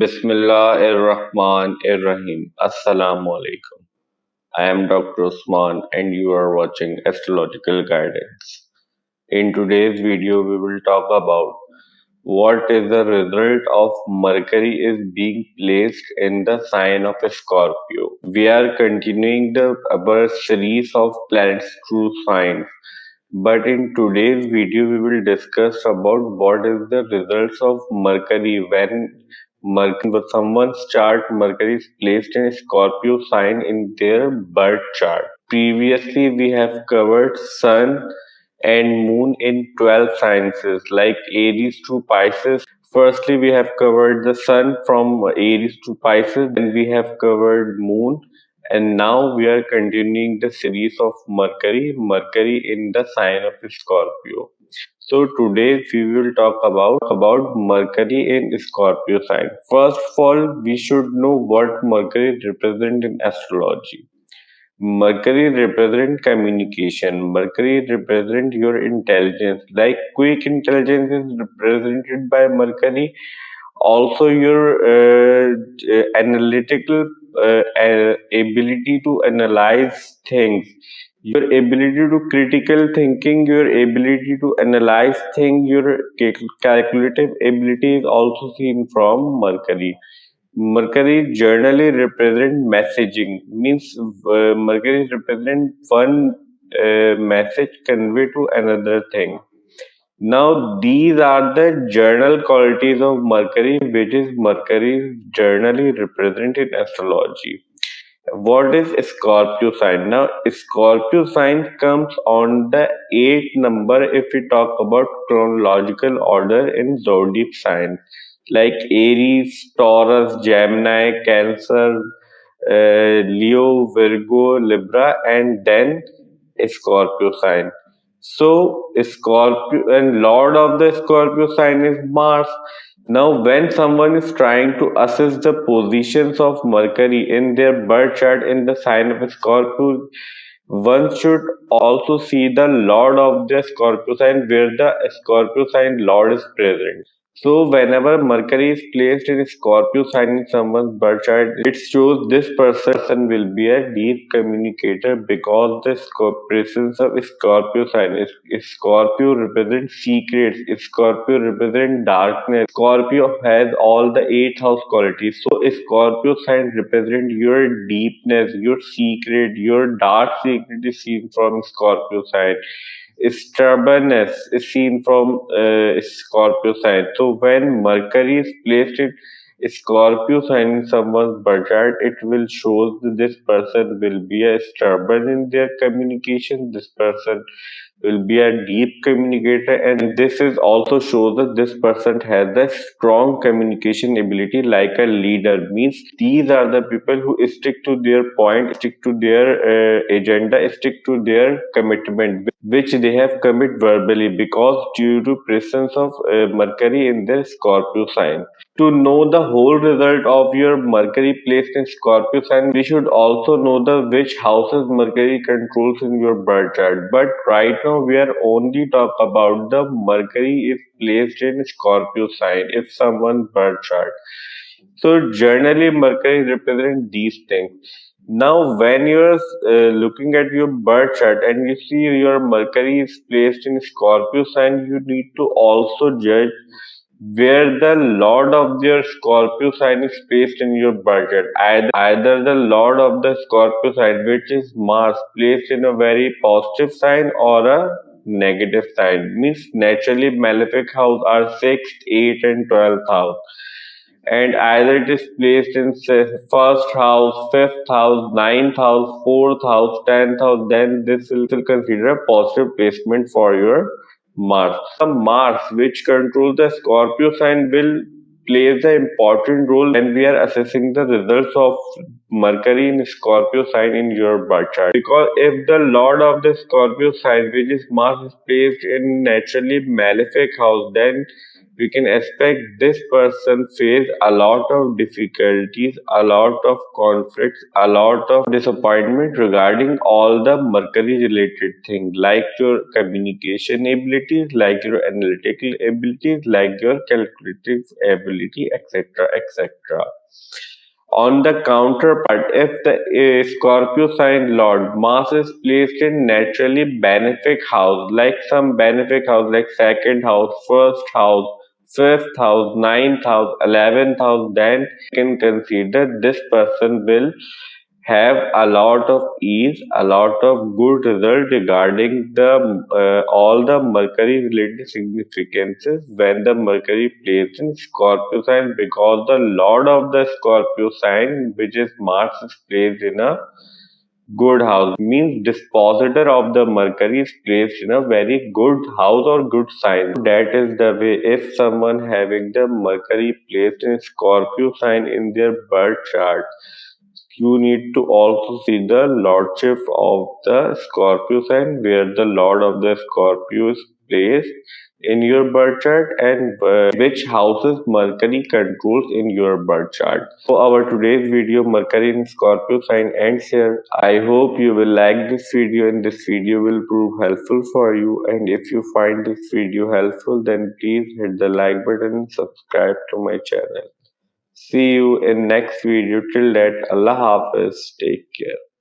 Bismillahirrahmanirrahim. Assalamu alaikum. I am Dr. Usman and you are watching Astrological Guidance. In today's video, we will talk about what is the result of Mercury is being placed in the sign of Scorpio. We are continuing the above series of planets through signs. But in today's video, we will discuss about what is the results of Mercury when someone's chart Mercury is placed in Scorpio sign in their birth chart. Previously, we have covered Sun and Moon in 12 sciences like Aries to Pisces. Firstly, we have covered the Sun from Aries to Pisces, then we have covered Moon, and now we are continuing the series of Mercury in the sign of Scorpio. So today we will talk about Mercury in Scorpio sign. First of all, we should know what Mercury represents in astrology. Mercury represent communication. Mercury represent your intelligence. Like quick intelligence is represented by Mercury. Also, your analytical ability to analyze things, your ability to critical thinking, your ability to analyze things, your calculative ability is also seen from Mercury. Mercury generally represent messaging, means Mercury represent one message convey to another thing. Now these are the general qualities of Mercury, which is Mercury generally represented in astrology. What is Scorpio sign? Now Scorpio sign comes on the eighth number if we talk about chronological order in zodiac sign, like Aries, Taurus, Gemini, Cancer, Leo, Virgo, Libra, and then Scorpio sign. So Scorpio and Lord of the Scorpio sign is Mars. Now, when someone is trying to assess the positions of Mercury in their birth chart in the sign of Scorpio, one should also see the Lord of the Scorpio sign where the Scorpio sign Lord is present. So, whenever Mercury is placed in Scorpio sign in someone's birth chart, it shows this person will be a deep communicator because the presence of Scorpio sign is Scorpio represents secrets, Scorpio represents darkness. Scorpio has all the eighth house qualities. So, Scorpio sign represents your deepness, your secret, your dark secret is seen from Scorpio sign. Stubbornness is seen from Scorpio sign. So when Mercury is placed in Scorpio sign in someone's birth chart, it will show that this person will be a stubborn in their communication. This person will be a deep communicator, and this is also shows that this person has a strong communication ability like a leader. Means these are the people who stick to their point, stick to their agenda, stick to their commitment which they have commit verbally because due to presence of Mercury in their Scorpio sign. To know the whole result of your Mercury placed in Scorpio sign, we should also know the which houses Mercury controls in your birth chart. But right now we are only talk about the Mercury is placed in Scorpio sign if someone's birth chart. So generally Mercury represents these things. Now, when you're looking at your birth chart and you see your Mercury is placed in Scorpio sign, you need to also judge where the Lord of your Scorpio sign is placed in your birth chart. Either the Lord of the Scorpio sign, which is Mars, placed in a very positive sign or a negative sign. Means naturally malefic house are 6th, 8th and 12th house, and either it is placed in say, first house, fifth house, ninth house, fourth house, 10th house, then this will consider a positive placement for your Mars. The Mars, which controls the Scorpio sign, will play the important role when we are assessing the results of Mercury in Scorpio sign in your birth chart. Because if the Lord of the Scorpio sign, which is Mars, is placed in naturally malefic house, then we can expect this person face a lot of difficulties, a lot of conflicts, a lot of disappointment regarding all the Mercury related things, like your communication abilities, like your analytical abilities, like your calculative ability, etc. etc. On the counterpart, if the Scorpio sign Lord Mars is placed in naturally benefic house, like some benefic house, like second house, first house, fifth house, ninth house, 11th house, then can consider this person will have a lot of ease, a lot of good result regarding the all the Mercury related significances when the Mercury plays in Scorpio sign, because the Lord of the Scorpio sign, which is Mars, is placed in a good house, means dispositor of the Mercury is placed in a very good house or good sign. That is the way, if someone having the Mercury placed in Scorpio sign in their birth chart, you need to also see the lordship of the Scorpio sign, where the Lord of the Scorpio is placed in your birth chart, and which houses Mercury controls in your birth chart. So our today's video, Mercury in Scorpio sign, ends here. I hope you will like this video and this video will prove helpful for you. And if you find this video helpful, then please hit the like button and subscribe to my channel. See you in next video. Till that, Allah Hafiz. Take care.